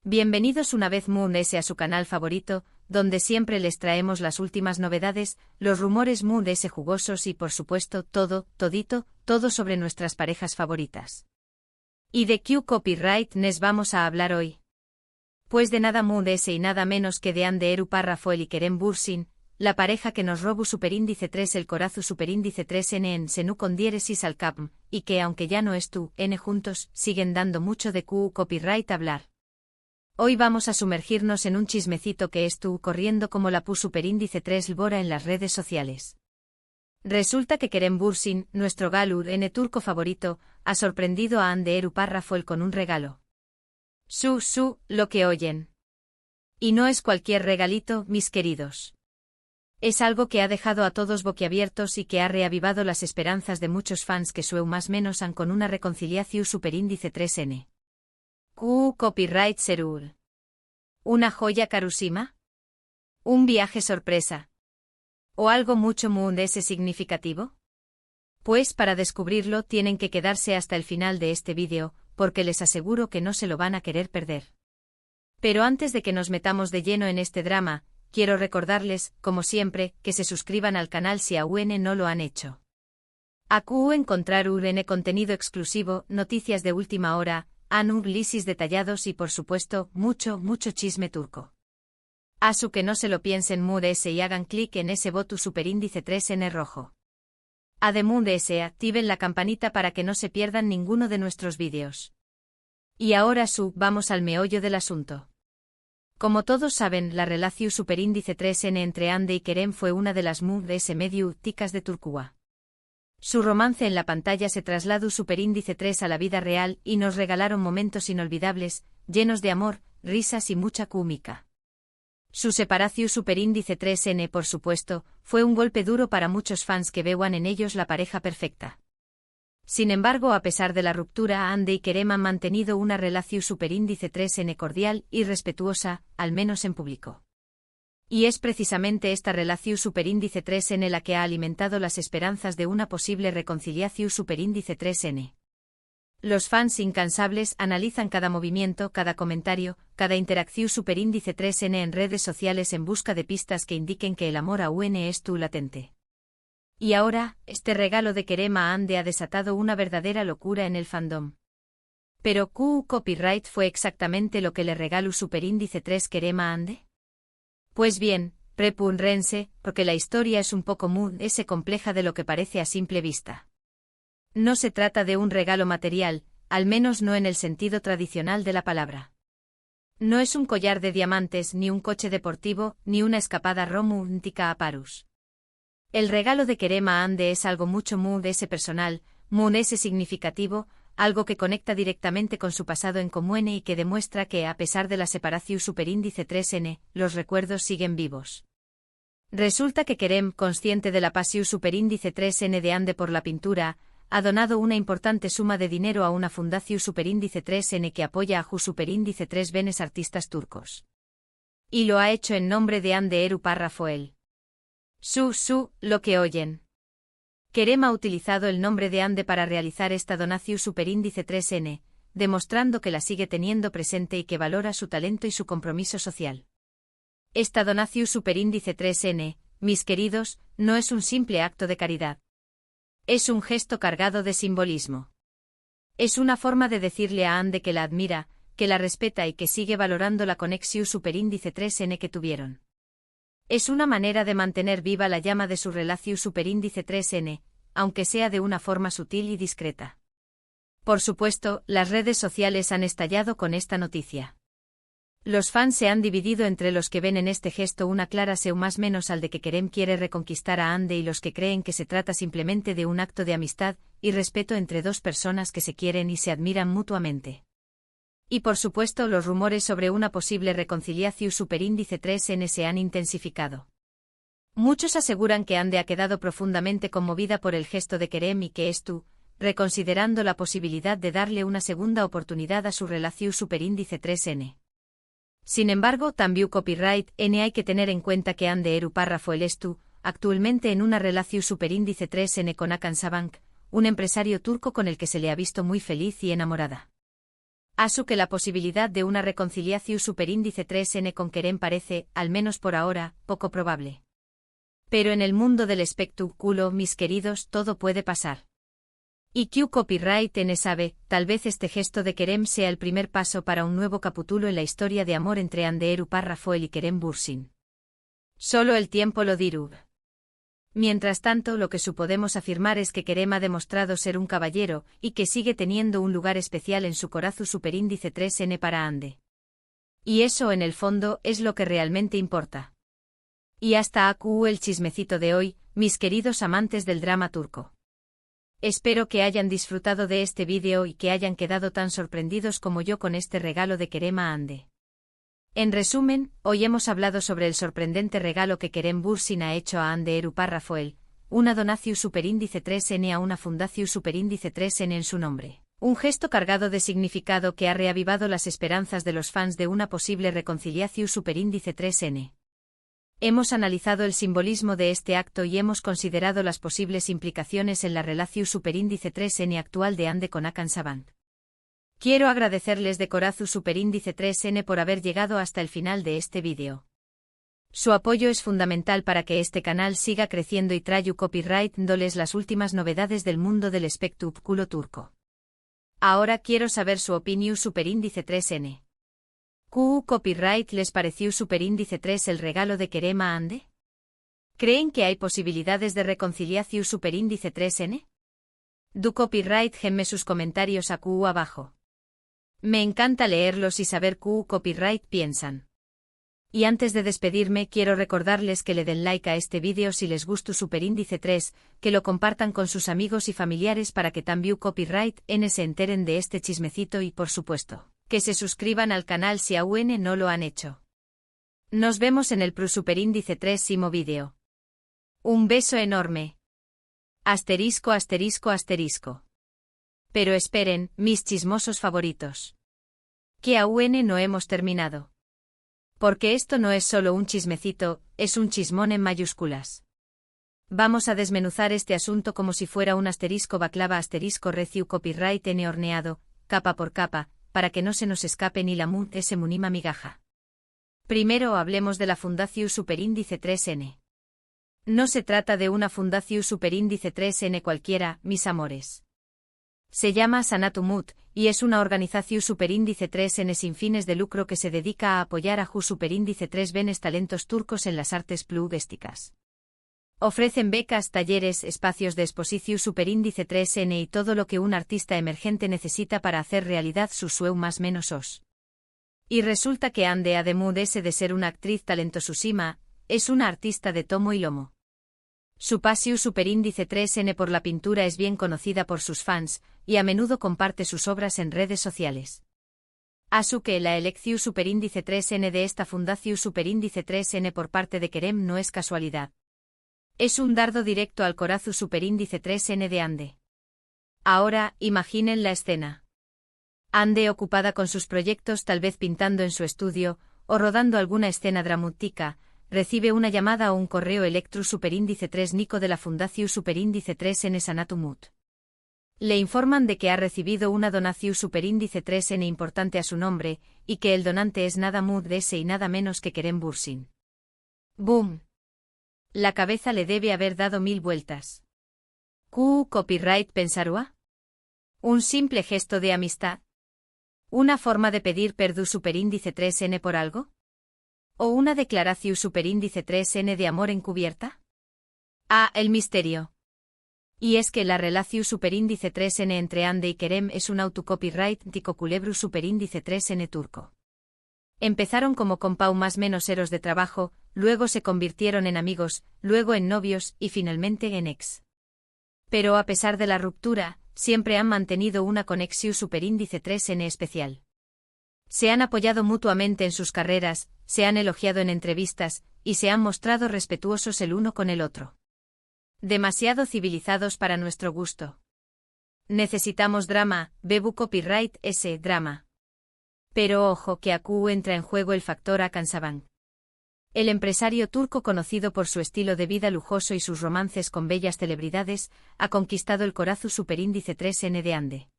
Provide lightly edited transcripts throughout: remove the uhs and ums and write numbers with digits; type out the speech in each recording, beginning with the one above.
Bienvenidos una vez Moon.es a su canal favorito, donde siempre les traemos las últimas novedades, los rumores Moon.es jugosos y por supuesto todo sobre nuestras parejas favoritas. ¿Y de qué copyright nos vamos a hablar hoy? Pues de nada Moon.es y nada menos que de Hande Rafael y Kerem Bürsin, la pareja que nos robó superíndice 3 el corazu superíndice 3n en Senu con diéresis al capm, y que aunque ya no es tú, n juntos, siguen dando mucho de copyright hablar. Hoy vamos a sumergirnos en un chismecito que estuvo corriendo como la pu superíndice 3 lbora en las redes sociales. Resulta que Kerem Bürsin, nuestro galur n turco favorito, ha sorprendido a Hande Rafael con un regalo. Lo que oyen. Y no es cualquier regalito, mis queridos. Es algo que ha dejado a todos boquiabiertos y que ha reavivado las esperanzas de muchos fans que sueu más menos han con una reconciliación superíndice 3n. Copyright serur. ¿Una joya carusima? ¿Un viaje sorpresa? ¿O algo mucho Moon.es significativo? Pues para descubrirlo tienen que quedarse hasta el final de este vídeo, porque les aseguro que no se lo van a querer perder. Pero antes de que nos metamos de lleno en este drama, quiero recordarles, como siempre, que se suscriban al canal si aún no lo han hecho. Acu encontrar contenido exclusivo, noticias de última hora, análisis detallados y por supuesto, mucho chisme turco. Asu que no se lo piensen Moon.es y hagan clic en ese botón superíndice 3n rojo. Moon.es activen la campanita para que no se pierdan ninguno de nuestros vídeos. Y ahora vamos al meollo del asunto. Como todos saben, la relación superíndice 3n entre Hande y Kerem fue una de las Moon.es medio ticas de Turquía. Su romance en la pantalla se trasladó superíndice 3 a la vida real y nos regalaron momentos inolvidables, llenos de amor, risas y mucha cómica. Su separación superíndice 3n, por supuesto, fue un golpe duro para muchos fans que veían en ellos la pareja perfecta. Sin embargo, a pesar de la ruptura, Hande y Kerem han mantenido una relación superíndice 3n cordial y respetuosa, al menos en público. Y es precisamente esta relación superíndice 3n la que ha alimentado las esperanzas de una posible reconciliación superíndice 3n. Los fans incansables analizan cada movimiento, cada comentario, cada interacción superíndice 3n en redes sociales en busca de pistas que indiquen que el amor aún es latente. Y ahora, este regalo de Kerem a Hande ha desatado una verdadera locura en el fandom. Pero copyright fue exactamente lo que le regaló superíndice 3 Kerem a Hande? Pues bien, prepúnrense, porque la historia es un poco Moon.es compleja de lo que parece a simple vista. No se trata de un regalo material, al menos no en el sentido tradicional de la palabra. No es un collar de diamantes, ni un coche deportivo, ni una escapada romántica a Parus. El regalo de Kerem a Hande es algo mucho Moon.es personal, Moon.es significativo, algo que conecta directamente con su pasado en común y que demuestra que, a pesar de la separación superíndice 3n, los recuerdos siguen vivos. Resulta que Kerem, consciente de la pasión superíndice 3n de Hande por la pintura, ha donado una importante suma de dinero a una fundación superíndice 3n que apoya a ju superíndice 3 benes artistas turcos. Y lo ha hecho en nombre de Hande Rafael. Lo que oyen. Kerem ha utilizado el nombre de Hande para realizar esta donación superíndice 3n, demostrando que la sigue teniendo presente y que valora su talento y su compromiso social. Esta donación superíndice 3n, mis queridos, no es un simple acto de caridad. Es un gesto cargado de simbolismo. Es una forma de decirle a Hande que la admira, que la respeta y que sigue valorando la conexión superíndice 3n que tuvieron. Es una manera de mantener viva la llama de su relación superíndice 3n, aunque sea de una forma sutil y discreta. Por supuesto, las redes sociales han estallado con esta noticia. Los fans se han dividido entre los que ven en este gesto una clara seu más menos al de que Kerem quiere reconquistar a Hande y los que creen que se trata simplemente de un acto de amistad y respeto entre dos personas que se quieren y se admiran mutuamente. Y por supuesto los rumores sobre una posible reconciliación superíndice 3n se han intensificado. Muchos aseguran que Hande ha quedado profundamente conmovida por el gesto de Kerem y que reconsiderando la posibilidad de darle una segunda oportunidad a su relación superíndice 3n. Sin embargo, también copyright n hay que tener en cuenta que Hande Rafael actualmente en una relación superíndice 3n con Hakan Sabank, un empresario turco con el que se le ha visto muy feliz y enamorada. Asu que la posibilidad de una reconciliación superíndice 3n con Kerem parece, al menos por ahora, poco probable. Pero en el mundo del espectáculo, mis queridos, todo puede pasar. Y Q Copyright N sabe, tal vez este gesto de Kerem sea el primer paso para un nuevo capítulo en la historia de amor entre Anderu Parrafoel y Kerem Bürsin. Solo el tiempo lo dirá. Mientras tanto, lo que podemos afirmar es que Kerem ha demostrado ser un caballero, y que sigue teniendo un lugar especial en su corazón superíndice 3n para Ande. Y eso en el fondo es lo que realmente importa. Y hasta aquí el chismecito de hoy, mis queridos amantes del drama turco. Espero que hayan disfrutado de este vídeo y que hayan quedado tan sorprendidos como yo con este regalo de Kerem a Ande. En resumen, hoy hemos hablado sobre el sorprendente regalo que Kerem Bürsin ha hecho a Anderu Parrafoel, una donación superíndice 3n a una fundación superíndice 3n en su nombre. Un gesto cargado de significado que ha reavivado las esperanzas de los fans de una posible reconciliación superíndice 3n. Hemos analizado el simbolismo de este acto y hemos considerado las posibles implicaciones en la relación superíndice 3n actual de Ande con Hakan Sabank. Quiero agradecerles de corazón superíndice 3n por haber llegado hasta el final de este vídeo. Su apoyo es fundamental para que este canal siga creciendo y traigo copyright dándoles las últimas novedades del mundo del espectáculo turco. Ahora quiero saber su opinión superíndice 3n. ¿Q Copyright les pareció superíndice 3 el regalo de Kerem a Ande? ¿Creen que hay posibilidades de reconciliación superíndice 3n? Du Copyright gemme sus comentarios a Q abajo. Me encanta leerlos y saber Q Copyright piensan. Y antes de despedirme quiero recordarles que le den like a este vídeo si les gustó superíndice 3, que lo compartan con sus amigos y familiares para que también Copyright N se enteren de este chismecito y por supuesto, que se suscriban al canal si aún no lo han hecho. Nos vemos en el superíndice 3º vídeo. Un beso enorme. Asterisco asterisco asterisco. Pero esperen, mis chismosos favoritos. Que aún no hemos terminado. Porque esto no es solo un chismecito, es un chismón en mayúsculas. Vamos a desmenuzar este asunto como si fuera un asterisco baklava asterisco reciu copyright N horneado, capa por capa, para que no se nos escape ni la mut ese munima migaja. Primero hablemos de la fundación superíndice 3n. No se trata de una fundación superíndice 3n cualquiera, mis amores. Se llama Sanatumut, y es una organización superíndice 3n sin fines de lucro que se dedica a apoyar a Ju superíndice 3 benes talentos turcos en las artes pluralísticas. Ofrecen becas, talleres, espacios de exposición superíndice 3n y todo lo que un artista emergente necesita para hacer realidad su sueño más menos os. Y resulta que Ande además de ser una actriz talentosísima, es una artista de tomo y lomo. Su pasión superíndice 3n por la pintura es bien conocida por sus fans, y a menudo comparte sus obras en redes sociales. Asu que la elección superíndice 3n de esta fundación superíndice 3n por parte de Kerem no es casualidad. Es un dardo directo al corazón superíndice 3n de Ande. Ahora, imaginen la escena. Ande ocupada con sus proyectos, tal vez pintando en su estudio, o rodando alguna escena dramática, recibe una llamada o un correo electro superíndice 3 Nico de la fundación superíndice 3n Sanatumut. Le informan de que ha recibido una donación superíndice 3n importante a su nombre, y que el donante es nada más y nada menos que Kerem Bürsin. ¡Boom! La cabeza le debe haber dado 1000 vueltas. ¿Q Copyright pensará? ¿Un simple gesto de amistad? ¿Una forma de pedir perdón superíndice 3n por algo? ¿O una declaración superíndice 3n de amor encubierta? Ah, el misterio. Y es que la relación superíndice 3n entre Ande y Kerem es un autocopyright tico culebru superíndice 3n turco. Empezaron como compau más menos eros de trabajo, luego se convirtieron en amigos, luego en novios y finalmente en ex. Pero a pesar de la ruptura, siempre han mantenido una conexión superíndice 3n especial. Se han apoyado mutuamente en sus carreras, se han elogiado en entrevistas, y se han mostrado respetuosos el uno con el otro. Demasiado civilizados para nuestro gusto. Necesitamos drama, bebu copyright ese drama. Pero ojo que aquí entra en juego el factor Hakan Sabank. El empresario turco conocido por su estilo de vida lujoso y sus romances con bellas celebridades, ha conquistado el corazón superíndice 3n de Ande.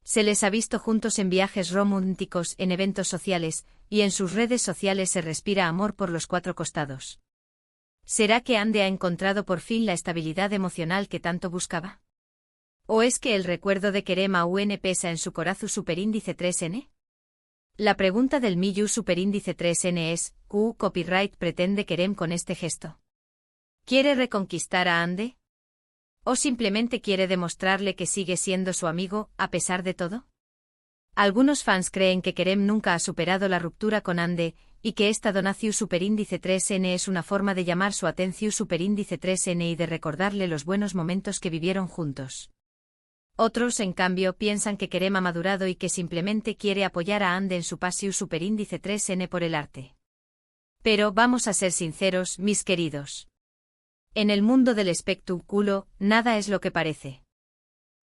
Se les ha visto juntos en viajes románticos, en eventos sociales, y en sus redes sociales se respira amor por los cuatro costados. ¿Será que Ande ha encontrado por fin la estabilidad emocional que tanto buscaba? ¿O es que el recuerdo de Kerem aún pesa en su corazón superíndice 3N? La pregunta del Miyu superíndice 3N es, ¿Q copyright pretende Kerem con este gesto? ¿Quiere reconquistar a Ande? ¿O simplemente quiere demostrarle que sigue siendo su amigo, a pesar de todo? Algunos fans creen que Kerem nunca ha superado la ruptura con Ande, y que esta donación superíndice 3N es una forma de llamar su atención superíndice 3N y de recordarle los buenos momentos que vivieron juntos. Otros, en cambio, piensan que Kerem ha madurado y que simplemente quiere apoyar a Ande en su pasión superíndice 3N por el arte. Pero vamos a ser sinceros, mis queridos. En el mundo del espectáculo, nada es lo que parece.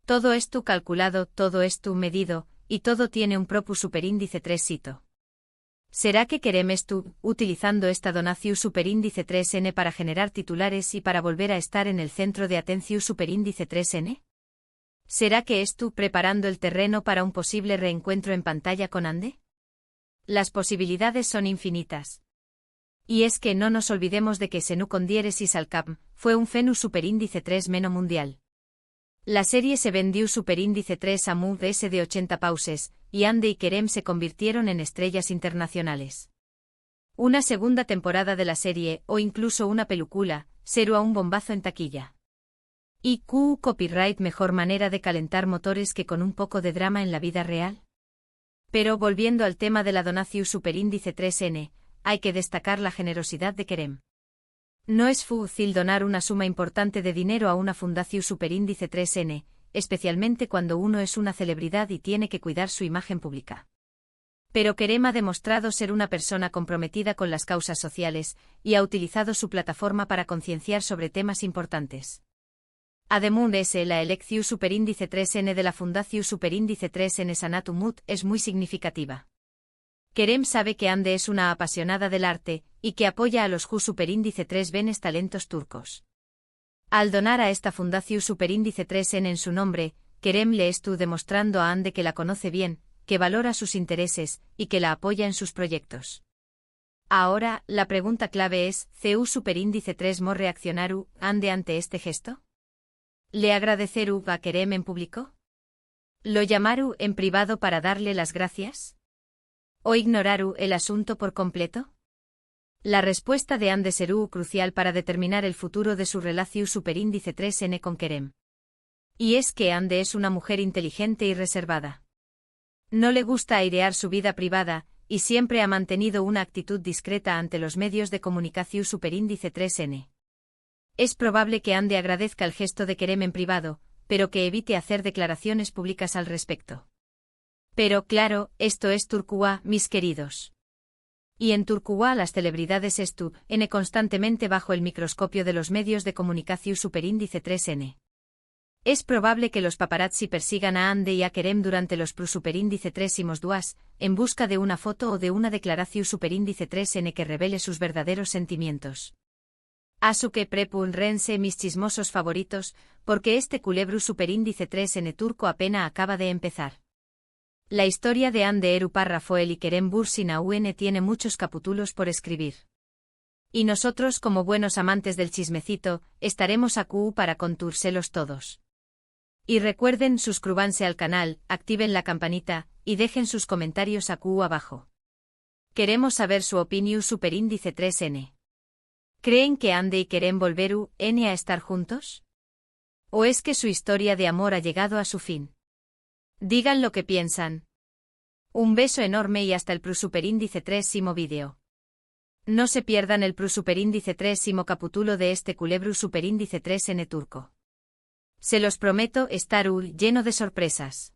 Todo es tu calculado, todo es tu medido, y todo tiene un propio superíndice 3 sito. ¿Será que Kerem utilizando esta donación superíndice 3N para generar titulares y para volver a estar en el centro de atención superíndice 3N? ¿Será que preparando el terreno para un posible reencuentro en pantalla con Ande? Las posibilidades son infinitas. Y es que no nos olvidemos de que Senu con diéresis al cap fue un fenu superíndice 3 meno mundial. La serie se vendió superíndice 3 a Mood S de 80 pauses, y Ande y Kerem se convirtieron en estrellas internacionales. Una segunda temporada de la serie, o incluso una película, será un bombazo en taquilla. ¿Y Q copyright mejor manera de calentar motores que con un poco de drama en la vida real? Pero volviendo al tema de la donación superíndice 3N, hay que destacar la generosidad de Kerem. No es fácil donar una suma importante de dinero a una fundación superíndice 3N, especialmente cuando uno es una celebridad y tiene que cuidar su imagen pública. Pero Kerem ha demostrado ser una persona comprometida con las causas sociales, y ha utilizado su plataforma para concienciar sobre temas importantes. Además la elección superíndice 3N de la Fundación Superíndice 3N Sanat Umut es muy significativa. Kerem sabe que Ande es una apasionada del arte, y que apoya a los superíndice 3 benes talentos turcos. Al donar a esta Fundación Superíndice 3N en su nombre, Kerem le está demostrando a Ande que la conoce bien, que valora sus intereses, y que la apoya en sus proyectos. Ahora, la pregunta clave es, ¿CU superíndice 3 mo reaccionaru Ande ante este gesto? ¿Le agradeceru a Kerem en público? ¿Lo llamaru en privado para darle las gracias? ¿O ignoraru el asunto por completo? La respuesta de Ande será crucial para determinar el futuro de su relación superíndice 3N con Kerem. Y es que Ande es una mujer inteligente y reservada. No le gusta airear su vida privada, y siempre ha mantenido una actitud discreta ante los medios de comunicación superíndice 3N. Es probable que Ande agradezca el gesto de Kerem en privado, pero que evite hacer declaraciones públicas al respecto. Pero claro, esto es Turquía, mis queridos. Y en Turquía las celebridades están constantemente bajo el microscopio de los medios de comunicación superíndice 3N. Es probable que los paparazzi persigan a Ande y a Kerem durante los superíndice 3 duas, en busca de una foto o de una declaración superíndice 3N que revele sus verdaderos sentimientos. Asuke prepun rense mis chismosos favoritos, porque este culebru superíndice 3N turco apenas acaba de empezar. La historia de Ande Eru Rafael y Kerem Bürsin aún tiene muchos capítulos por escribir. Y nosotros como buenos amantes del chismecito, estaremos aquí para contárselos todos. Y recuerden suscríbanse al canal, activen la campanita, y dejen sus comentarios aquí abajo. Queremos saber su opinión superíndice 3N. ¿Creen que Ande y Kerem volveru a estar juntos? ¿O es que su historia de amor ha llegado a su fin? Digan lo que piensan. Un beso enorme y hasta el superíndice 3 vídeo. No se pierdan el superíndice 3 capítulo de este culebru superíndice 3N turco. Se los prometo, estar lleno de sorpresas.